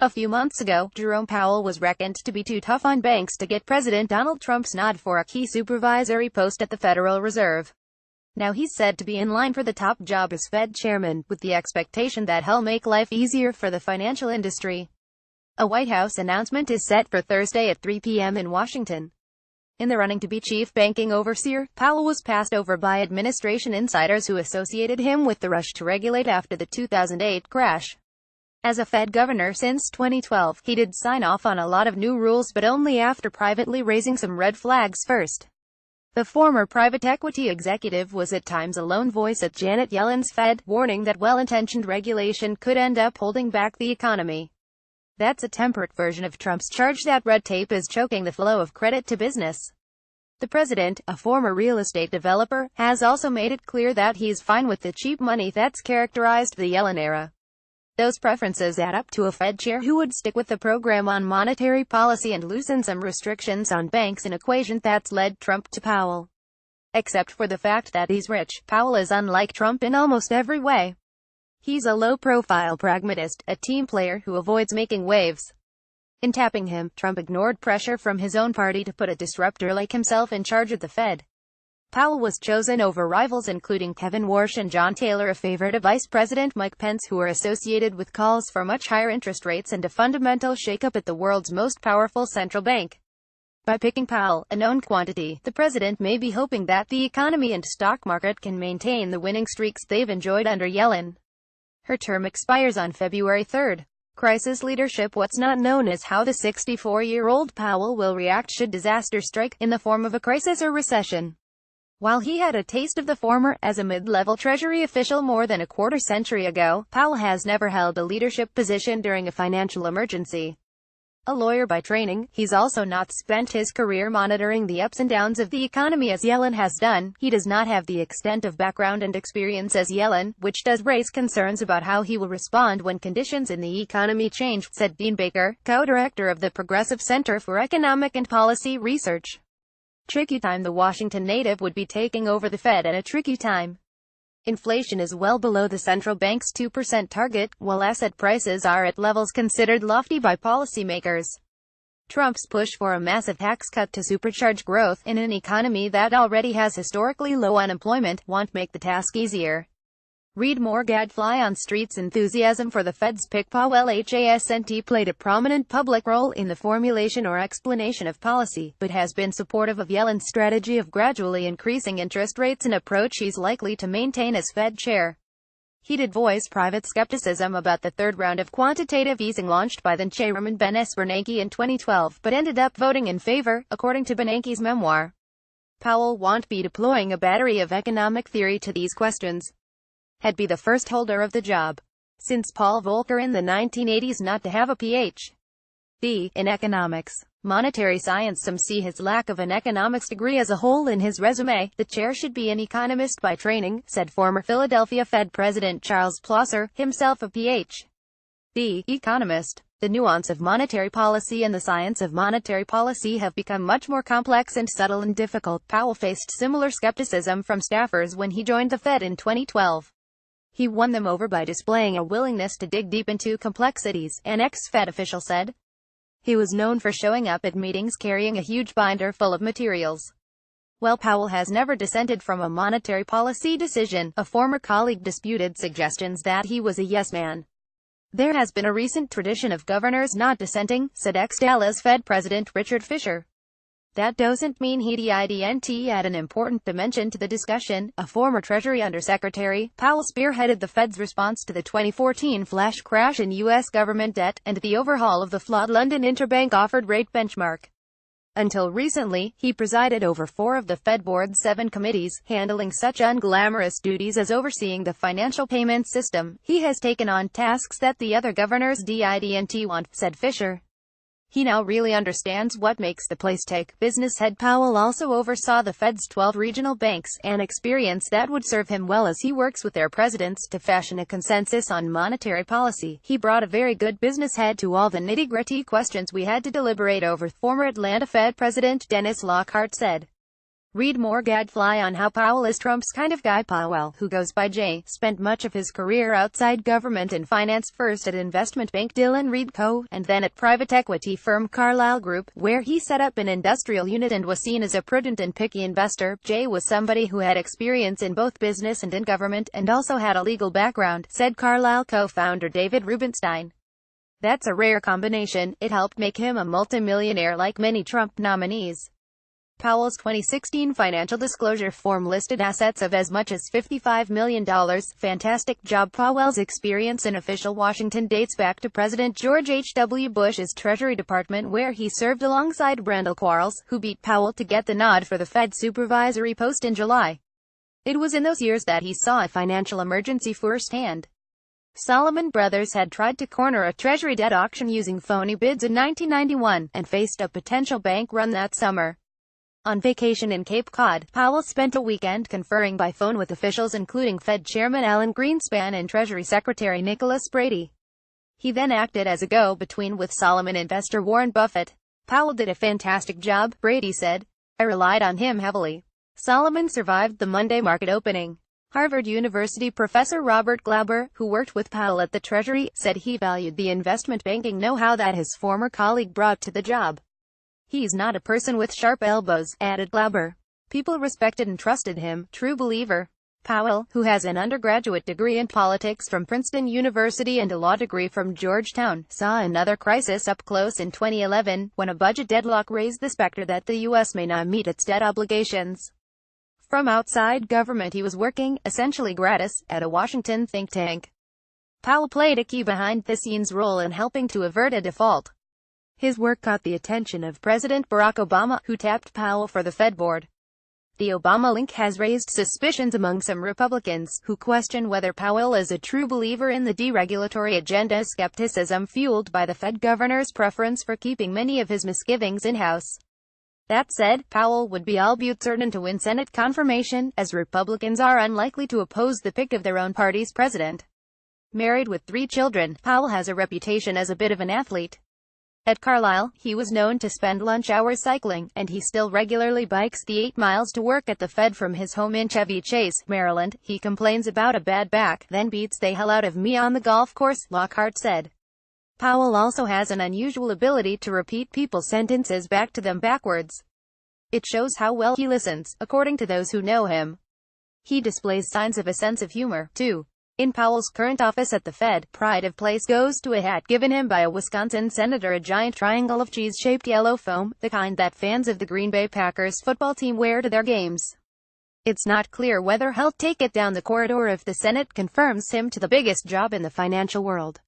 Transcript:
A few months ago, Jerome Powell was reckoned to be too tough on banks to get President Donald Trump's nod for a key supervisory post at the Federal Reserve. Now he's said to be in line for the top job as Fed chairman, with the expectation that he'll make life easier for the financial industry. A White House announcement is set for Thursday at 3 p.m. in Washington. In the running to be chief banking overseer, Powell was passed over by administration insiders who associated him with the rush to regulate after the 2008 crash. As a Fed governor since 2012, he did sign off on a lot of new rules, but only after privately raising some red flags first. The former private equity executive was at times a lone voice at Janet Yellen's Fed, warning that well-intentioned regulation could end up holding back the economy. That's a temperate version of Trump's charge that red tape is choking the flow of credit to business. The president, a former real estate developer, has also made it clear that he's fine with the cheap money that's characterized the Yellen era. Those preferences add up to a Fed chair who would stick with the program on monetary policy and loosen some restrictions on banks, an equation that's led Trump to Powell. Except for the fact that he's rich, Powell is unlike Trump in almost every way. He's a low-profile pragmatist, a team player who avoids making waves. In tapping him, Trump ignored pressure from his own party to put a disruptor like himself in charge of the Fed. Powell was chosen over rivals including Kevin Warsh and John Taylor, a favorite of Vice President Mike Pence, who are associated with calls for much higher interest rates and a fundamental shakeup at the world's most powerful central bank. By picking Powell, a known quantity, the president may be hoping that the economy and stock market can maintain the winning streaks they've enjoyed under Yellen. Her term expires on February 3. Crisis leadership. What's not known is how the 64-year-old Powell will react should disaster strike, in the form of a crisis or recession. While he had a taste of the former as a mid-level Treasury official more than a quarter-century ago, Powell has never held a leadership position during a financial emergency. A lawyer by training, he's also not spent his career monitoring the ups and downs of the economy as Yellen has done. He does not have the extent of background and experience as Yellen, which does raise concerns about how he will respond when conditions in the economy change, said Dean Baker, co-director of the Progressive Center for Economic and Policy Research. Tricky time. The Washington native would be taking over the Fed at a tricky time. Inflation is well below the central bank's 2% target, while asset prices are at levels considered lofty by policymakers. Trump's push for a massive tax cut to supercharge growth in an economy that already has historically low unemployment won't make the task easier. Read more. Gadfly on streets. Enthusiasm for the Fed's pick. Powell hasn't played a prominent public role in the formulation or explanation of policy, but has been supportive of Yellen's strategy of gradually increasing interest rates, an approach he's likely to maintain as Fed chair. He did voice private skepticism about the third round of quantitative easing launched by then Chairman Bernanke in 2012, but ended up voting in favor, according to Bernanke's memoir. Powell won't be deploying a battery of economic theory to these questions. Had be the first holder of the job since Paul Volcker in the 1980s not to have a Ph.D. in economics. Monetary science. Some see his lack of an economics degree as a hole in his resume. The chair should be an economist by training, said former Philadelphia Fed President Charles Plosser, himself a Ph.D. economist. The nuance of monetary policy and the science of monetary policy have become much more complex and subtle and difficult. Powell faced similar skepticism from staffers when he joined the Fed in 2012. He won them over by displaying a willingness to dig deep into complexities, an ex-Fed official said. He was known for showing up at meetings carrying a huge binder full of materials. Well, Powell has never dissented from a monetary policy decision. A former colleague disputed suggestions that he was a yes man. There has been a recent tradition of governors not dissenting, said ex-Dallas Fed President Richard Fisher. That doesn't mean he didn't add an important dimension to the discussion. A former Treasury Undersecretary, Powell spearheaded the Fed's response to the 2014 flash crash in U.S. government debt, and the overhaul of the flawed London interbank offered rate benchmark. Until recently, he presided over 4 of the Fed Board's 7 committees, handling such unglamorous duties as overseeing the financial payment system. He has taken on tasks that the other governors didn't want, said Fisher. He now really understands what makes the place tick. Business head Powell also oversaw the Fed's 12 regional banks, an experience that would serve him well as he works with their presidents to fashion a consensus on monetary policy. He brought a very good business head to all the nitty-gritty questions we had to deliberate over, former Atlanta Fed President Dennis Lockhart said. Read more gadfly on how Powell is Trump's kind of guy. Powell, who goes by Jay, spent much of his career outside government and finance, first at investment bank Dillon Read Co., and then at private equity firm Carlyle Group, where he set up an industrial unit and was seen as a prudent and picky investor. Jay was somebody who had experience in both business and in government, and also had a legal background, said Carlyle co-founder David Rubenstein. That's a rare combination. It helped make him a multimillionaire like many Trump nominees. Powell's 2016 financial disclosure form listed assets of as much as $55 million. Fantastic job. Powell's experience in official Washington dates back to President George H.W. Bush's Treasury Department, where he served alongside Randall Quarles, who beat Powell to get the nod for the Fed supervisory post in July. It was in those years that he saw a financial emergency firsthand. Salomon Brothers had tried to corner a Treasury debt auction using phony bids in 1991, and faced a potential bank run that summer. On vacation in Cape Cod, Powell spent a weekend conferring by phone with officials including Fed Chairman Alan Greenspan and Treasury Secretary Nicholas Brady. He then acted as a go-between with Salomon investor Warren Buffett. Powell did a fantastic job, Brady said. I relied on him heavily. Salomon survived the Monday market opening. Harvard University professor Robert Glauber, who worked with Powell at the Treasury, said he valued the investment banking know-how that his former colleague brought to the job. He's not a person with sharp elbows, added Glauber. People respected and trusted him, true believer. Powell, who has an undergraduate degree in politics from Princeton University and a law degree from Georgetown, saw another crisis up close in 2011, when a budget deadlock raised the specter that the U.S. may not meet its debt obligations. From outside government he was working, essentially gratis, at a Washington think tank. Powell played a key behind-the-scenes role in helping to avert a default. His work caught the attention of President Barack Obama, who tapped Powell for the Fed board. The Obama link has raised suspicions among some Republicans, who question whether Powell is a true believer in the deregulatory agenda, skepticism fueled by the Fed governor's preference for keeping many of his misgivings in-house. That said, Powell would be all but certain to win Senate confirmation, as Republicans are unlikely to oppose the pick of their own party's president. Married with 3 children, Powell has a reputation as a bit of an athlete. At Carlyle, he was known to spend lunch hours cycling, and he still regularly bikes the 8 miles to work at the Fed from his home in Chevy Chase, Maryland. He complains about a bad back, then beats the hell out of me on the golf course, Lockhart said. Powell also has an unusual ability to repeat people's sentences back to them backwards. It shows how well he listens, according to those who know him. He displays signs of a sense of humor, too. In Powell's current office at the Fed, pride of place goes to a hat given him by a Wisconsin senator, a giant triangle of cheese-shaped yellow foam, the kind that fans of the Green Bay Packers football team wear to their games. It's not clear whether he'll take it down the corridor if the Senate confirms him to the biggest job in the financial world.